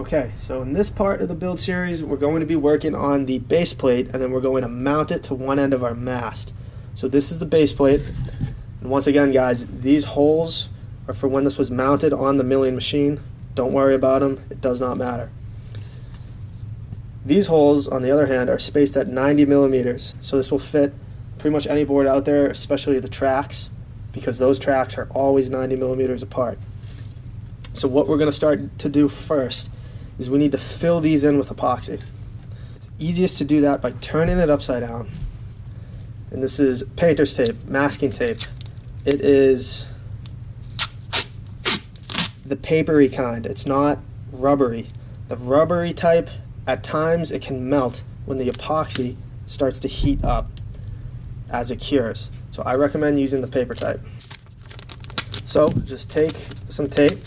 Okay, so in this part of the build series, we're going to be working on the base plate, and then we're going to mount it to one end of our mast. So this is the base plate, and once again guys, these holes are for when this was mounted on the milling machine. Don't worry about them, it does not matter. These holes, on the other hand, are spaced at 90 millimeters, so this will fit pretty much any board out there, especially the tracks, because those tracks are always 90 millimeters apart. So what we're going to start to do first is we need to fill these in with epoxy. It's easiest to do that by turning it upside down. And this is painter's tape, masking tape. It is the papery kind. It's not rubbery. The rubbery type, at times it can melt when the epoxy starts to heat up as it cures. So I recommend using the paper type. So just take some tape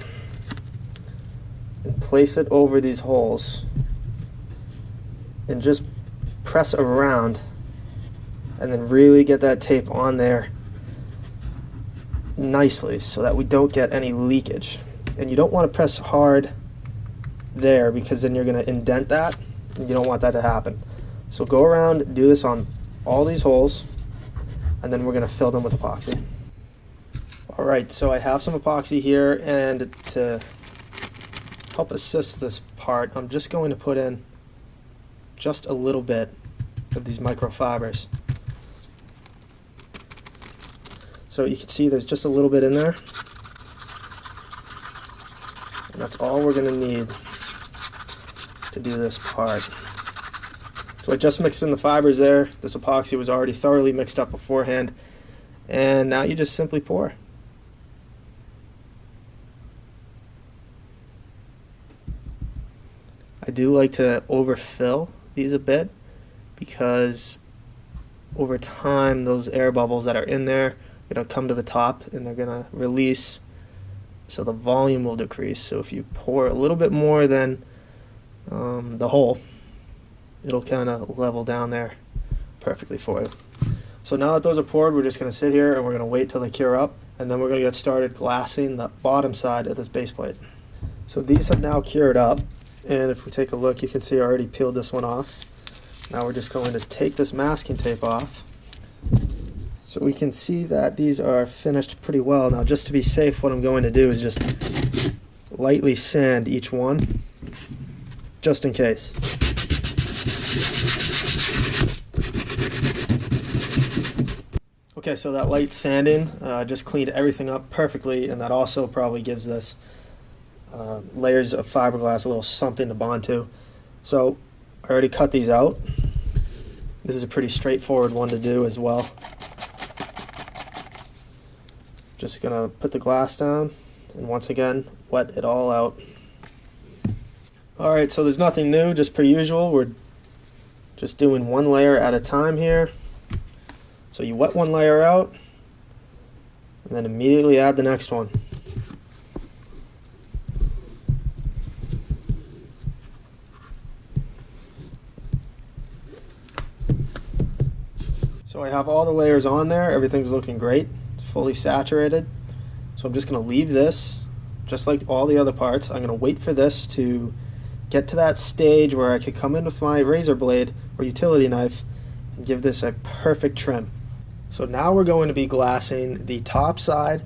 and place it over these holes and just press around, and then really get that tape on there nicely so that we don't get any leakage. And you don't want to press hard there because then you're going to indent that, and you don't want that to happen. So go around, do this on all these holes, and then we're going to fill them with epoxy. Alright, so I have some epoxy here, and to help assist this part, I'm just going to put in just a little bit of these microfibers. So you can see there's just a little bit in there, and that's all we're going to need to do this part. So I just mixed in the fibers there. This epoxy was already thoroughly mixed up beforehand, and now you just simply pour. I do like to overfill these a bit because over time those air bubbles that are in there are going to come to the top and they're going to release, so the volume will decrease. So if you pour a little bit more than the hole, it'll kind of level down there perfectly for you. So now that those are poured, we're just going to sit here and we're going to wait till they cure up, and then we're going to get started glassing the bottom side of this base plate. So these have now cured up. And if we take a look, you can see I already peeled this one off. Now we're just going to take this masking tape off. So we can see that these are finished pretty well. Now just to be safe, what I'm going to do is just lightly sand each one, just in case. Okay, so that light sanding just cleaned everything up perfectly, and that also probably gives this layers of fiberglass a little something to bond to. So I already cut these out. This is a pretty straightforward one to do as well. Just gonna put the glass down and once again wet it all out. Alright, so there's nothing new, just per usual. We're just doing one layer at a time here. So you wet one layer out and then immediately add the next one. So I have all the layers on there, everything's looking great, it's fully saturated. So I'm just going to leave this, just like all the other parts. I'm going to wait for this to get to that stage where I could come in with my razor blade or utility knife and give this a perfect trim. So now we're going to be glassing the top side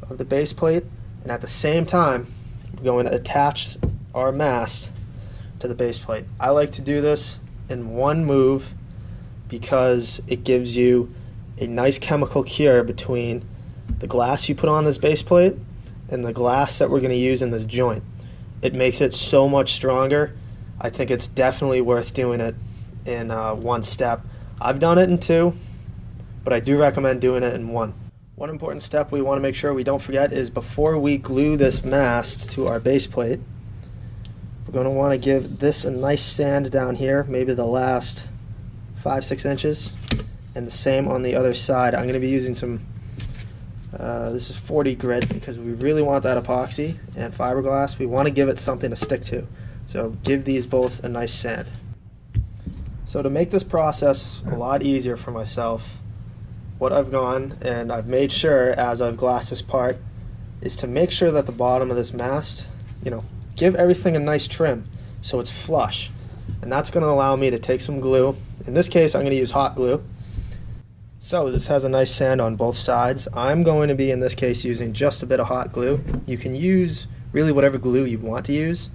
of the base plate, and at the same time we're going to attach our mast to the base plate. I like to do this in one move because it gives you a nice chemical cure between the glass you put on this base plate and the glass that we're going to use in this joint. It makes it so much stronger. I think it's definitely worth doing it in one step. I've done it in two, but I do recommend doing it in one. One important step we want to make sure we don't forget is before we glue this mast to our base plate, we're going to want to give this a nice sand down here, maybe the last 5-6 inches, and the same on the other side. I'm going to be using some this is 40 grit because we really want that epoxy and fiberglass. We want to give it something to stick to, so give these both a nice sand. So to make this process a lot easier for myself, what I've gone and I've made sure as I've glassed this part is to make sure that the bottom of this mast, give everything a nice trim so it's flush. And that's going to allow me to take some glue. In this case, I'm going to use hot glue. So this has a nice sand on both sides. I'm going to be, in this case, using just a bit of hot glue. You can use really whatever glue you want to use.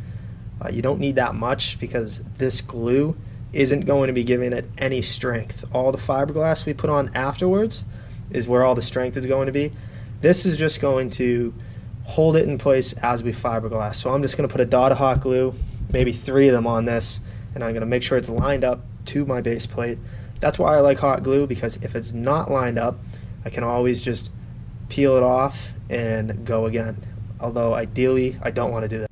You don't need that much because this glue isn't going to be giving it any strength. All the fiberglass we put on afterwards is where all the strength is going to be. This is just going to hold it in place as we fiberglass. So I'm just going to put a dot of hot glue, maybe 3 of them on this, and I'm going to make sure it's lined up to my base plate. That's why I like hot glue, because if it's not lined up, I can always just peel it off and go again. Although ideally, I don't want to do that.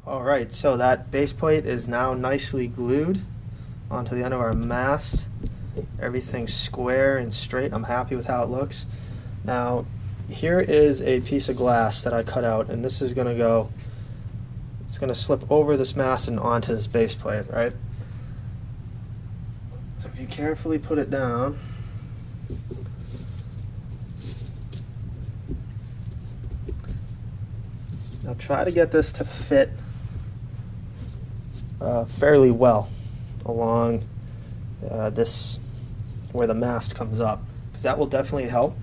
Alright, so that base plate is now nicely glued onto the end of our mast. Everything's square and straight. I'm happy with how it looks. Now, here is a piece of glass that I cut out, and this is going to go, it's going to slip over this mast and onto this base plate, right? So if you carefully put it down, now try to get this to fit fairly well along this, where the mast comes up, because that will definitely help.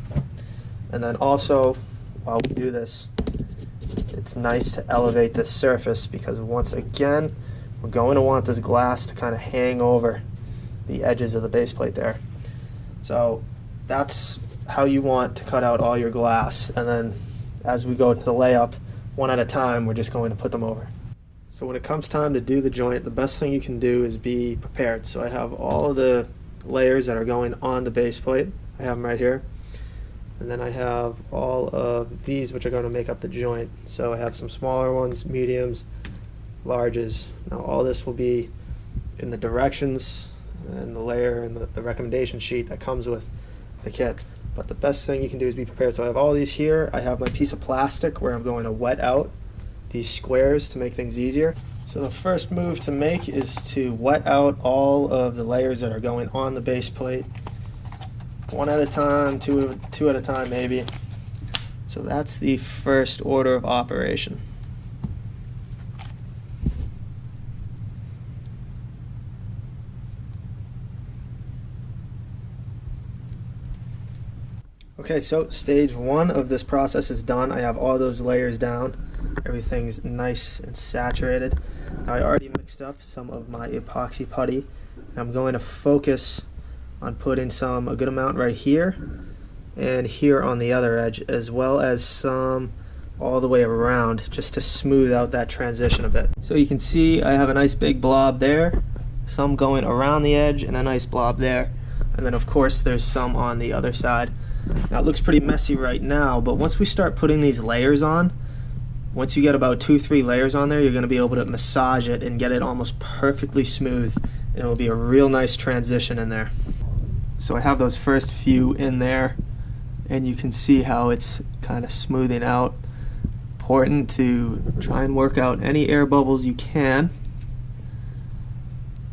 And then also, while we do this, it's nice to elevate this surface, because once again, we're going to want this glass to kind of hang over the edges of the base plate there. So that's how you want to cut out all your glass, and then as we go to the layup, one at a time, we're just going to put them over. So when it comes time to do the joint, the best thing you can do is be prepared. So I have all of the layers that are going on the base plate. I have them right here. And then I have all of these which are going to make up the joint. So I have some smaller ones, mediums, larges. Now all this will be in the directions and the layer and the recommendation sheet that comes with the kit. But the best thing you can do is be prepared. So I have all these here. I have my piece of plastic where I'm going to wet out these squares to make things easier. So the first move to make is to wet out all of the layers that are going on the base plate. One at a time, two at a time maybe. So that's the first order of operation. Okay, so stage 1 of this process is done. I have all those layers down. Everything's nice and saturated. Now I already mixed up some of my epoxy putty, and I'm going to focus on putting a good amount right here and here on the other edge, as well as some all the way around, just to smooth out that transition a bit. So you can see I have a nice big blob there, some going around the edge, and a nice blob there, and then of course there's some on the other side. Now it looks pretty messy right now, but once we start putting these layers on, once you get about 2-3 layers on there, you're going to be able to massage it and get it almost perfectly smooth, and it will be a real nice transition in there. So I have those first few in there, and you can see how it's kind of smoothing out. Important to try and work out any air bubbles you can,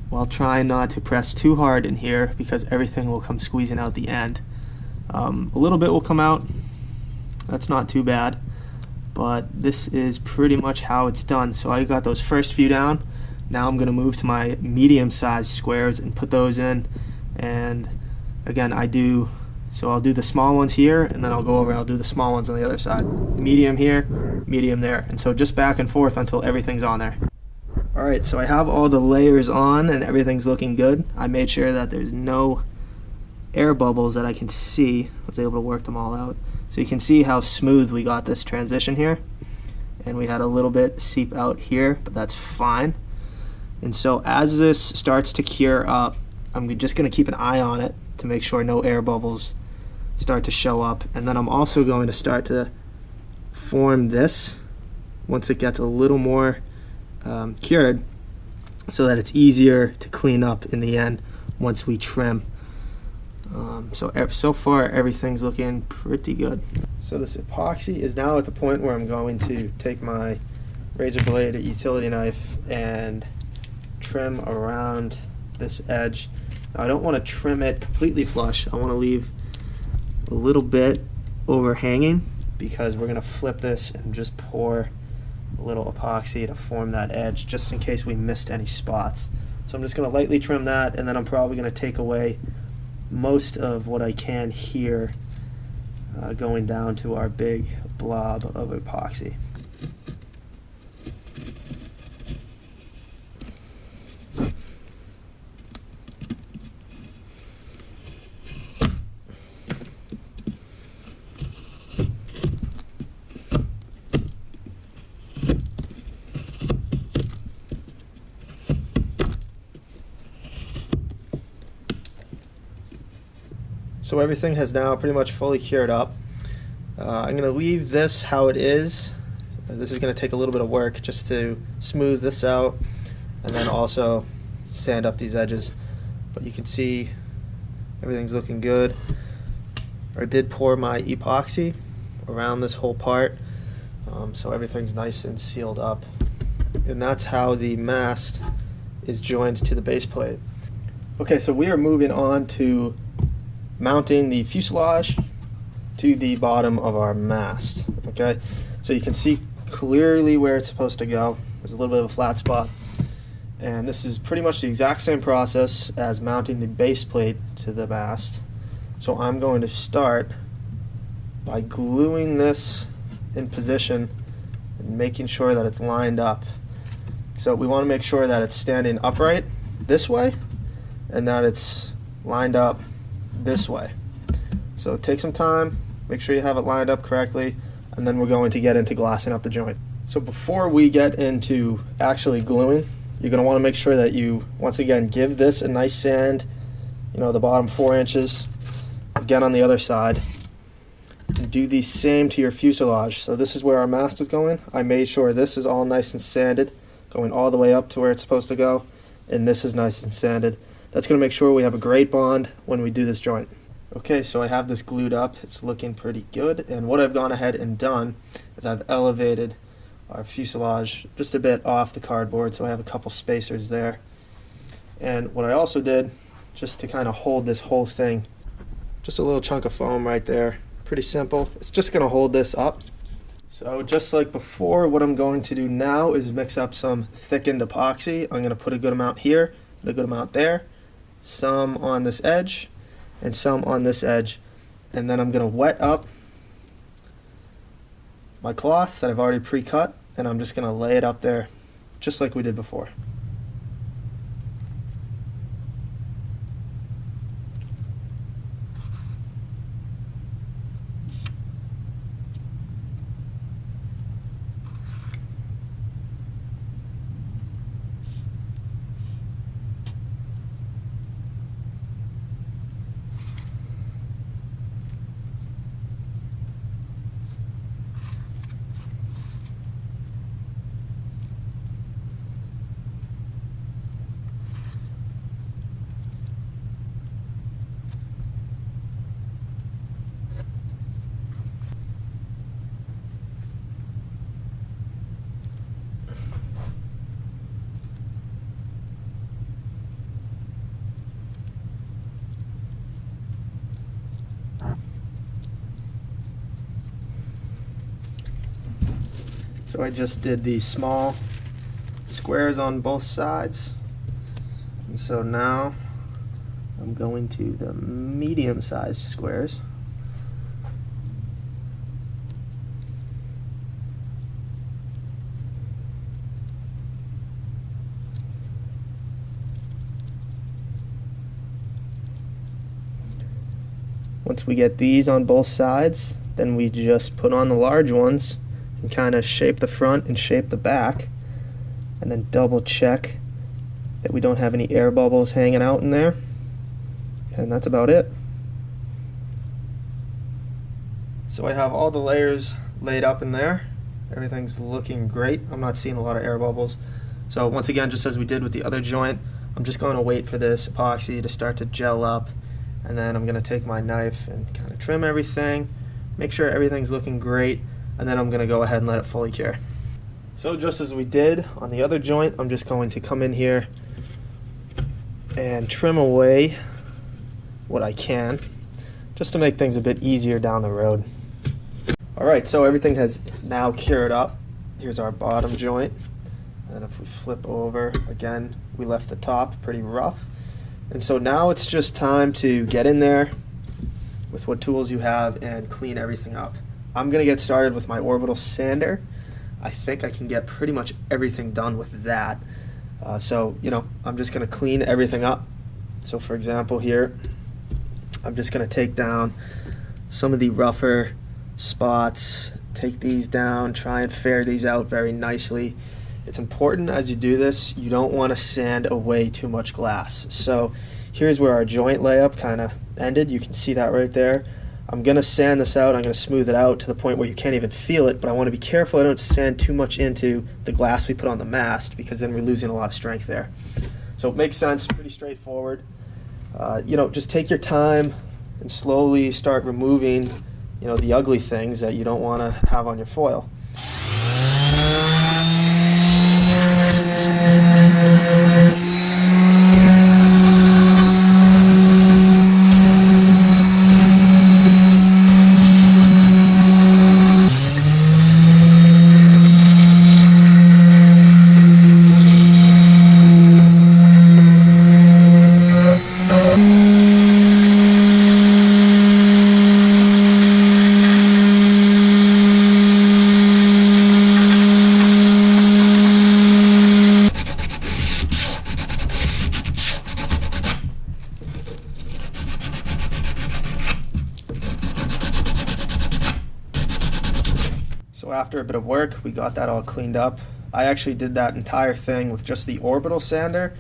while trying not to press too hard in here, because everything will come squeezing out the end. A little bit will come out, that's not too bad, but this is pretty much how it's done. So I got those first few down. Now I'm going to move to my medium-sized squares and put those in, and again I'll do the small ones here, and then I'll go over and I'll do the small ones on the other side. Medium here, medium there, and so just back and forth until everything's on there. Alright, so I have all the layers on and everything's looking good. I made sure that there's no air bubbles that I can see. I was able to work them all out. So you can see how smooth we got this transition here, and we had a little bit seep out here, but that's fine. And so as this starts to cure up, I'm just going to keep an eye on it to make sure no air bubbles start to show up. And then I'm also going to start to form this once it gets a little more cured, so that it's easier to clean up in the end once we trim. So far everything's looking pretty good. So this epoxy is now at the point where I'm going to take my razor blade or utility knife and trim around this edge. Now, I don't want to trim it completely flush. I want to leave a little bit overhanging, because we're going to flip this and just pour a little epoxy to form that edge just in case we missed any spots. So I'm just going to lightly trim that, and then I'm probably going to take away most of what I can here, going down to our big blob of epoxy. So everything has now pretty much fully cured up. I'm going to leave this how it is. This is going to take a little bit of work just to smooth this out and then also sand up these edges. But you can see everything's looking good. I did pour my epoxy around this whole part, so everything's nice and sealed up. And that's how the mast is joined to the base plate. Okay, so we are moving on to mounting the fuselage to the bottom of our mast. Okay, so you can see clearly where it's supposed to go. There's a little bit of a flat spot, and this is pretty much the exact same process as mounting the base plate to the mast. So I'm going to start by gluing this in position and making sure that it's lined up. So we want to make sure that it's standing upright this way and that it's lined up this way. So take some time, make sure you have it lined up correctly, and then we're going to get into glassing up the joint. So before we get into actually gluing, you're going to want to make sure that you once again give this a nice sand, the bottom 4 inches, again on the other side, and do the same to your fuselage. So this is where our mast is going. I made sure this is all nice and sanded, going all the way up to where it's supposed to go, and this is nice and sanded. That's going to make sure we have a great bond when we do this joint. Okay, so I have this glued up. It's looking pretty good, and what I've gone ahead and done is I've elevated our fuselage just a bit off the cardboard, so I have a couple spacers there. And what I also did, just to kind of hold this whole thing, just a little chunk of foam right there. Pretty simple. It's just going to hold this up. So just like before, what I'm going to do now is mix up some thickened epoxy. I'm going to put a good amount here, and a good amount there, some on this edge, and some on this edge. And then I'm going to wet up my cloth that I've already pre-cut, and I'm just going to lay it up there just like we did before. So I just did the small squares on both sides, and so now I'm going to the medium-sized squares. Once we get these on both sides, then we just put on the large ones and kind of shape the front and shape the back, and then double check that we don't have any air bubbles hanging out in there, and that's about it. So I have all the layers laid up in there. Everything's looking great. I'm not seeing a lot of air bubbles. So once again, just as we did with the other joint, I'm just going to wait for this epoxy to start to gel up, and then I'm going to take my knife and kind of trim everything, make sure everything's looking great, and then I'm going to go ahead and let it fully cure. So just as we did on the other joint, I'm just going to come in here and trim away what I can, just to make things a bit easier down the road. Alright, so everything has now cured up. here's our bottom joint. And if we flip over, again, we left the top pretty rough. And so now it's just time to get in there with what tools you have and clean everything up. I'm gonna get started with my orbital sander. I think I can get pretty much everything done with that. So, I'm just gonna clean everything up. So for example here, I'm just gonna take down some of the rougher spots, take these down, try and fare these out very nicely. It's important as you do this, you don't want to sand away too much glass. So here's where our joint layup kind of ended. You can see that right there. I'm going to sand this out. I'm going to smooth it out to the point where you can't even feel it, but I want to be careful I don't sand too much into the glass we put on the mast, because then we're losing a lot of strength there. So it makes sense, pretty straightforward. Just take your time and slowly start removing the ugly things that you don't want to have on your foil. So after a bit of work, we got that all cleaned up. I actually did that entire thing with just the orbital sander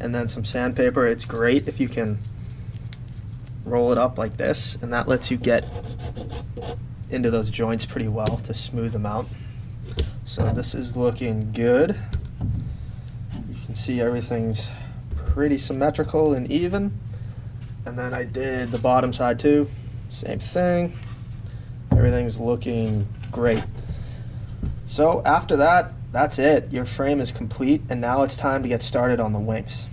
and then some sandpaper. It's great if you can roll it up like this, and that lets you get into those joints pretty well to smooth them out. So this is looking good. You can see everything's pretty symmetrical and even. And then I did the bottom side too, same thing. Everything's looking great. So after that, that's it. Your frame is complete, and now it's time to get started on the wings.